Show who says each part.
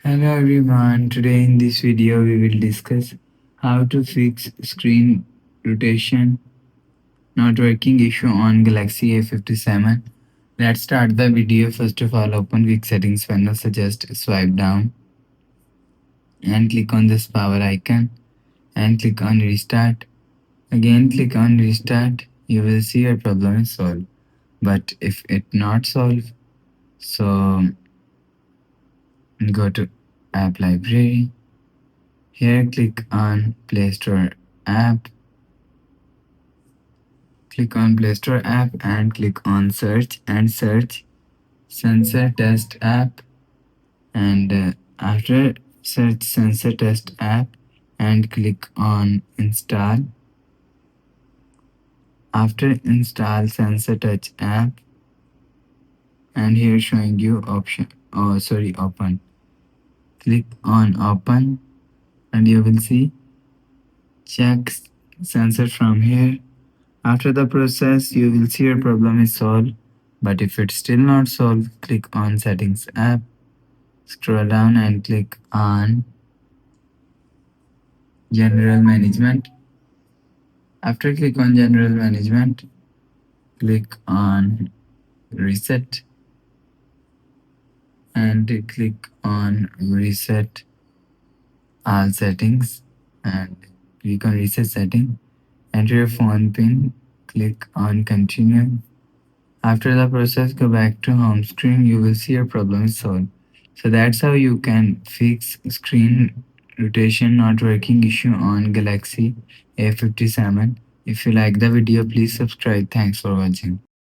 Speaker 1: Hello everyone, today in this video we will discuss how to fix screen rotation not working issue on Galaxy A57. Let's start the video. First of all, open quick settings panel, suggest swipe down and click on this power icon and click on restart. Again click on restart, you will see your problem is solved. But if it not solved, so go to app library. Here click on Play Store app. Click on Play Store app and click on search and search sensor test app, and after search sensor test app and click on install. After install sensor touch app, and here showing you option, open. Click on open and you will see check sensor from here. After the process, you will see your problem is solved. But if it's still not solved, click on Settings app, scroll down and click on General Management. After click on General Management, click on Reset and click on Reset All Settings and click on Reset Setting. Enter your phone PIN, click on Continue. After the process, go back to home screen. You will see your problem is solved. So that's how you can fix screen rotation not working issue on Galaxy A57. If you like the video, please subscribe. Thanks for watching.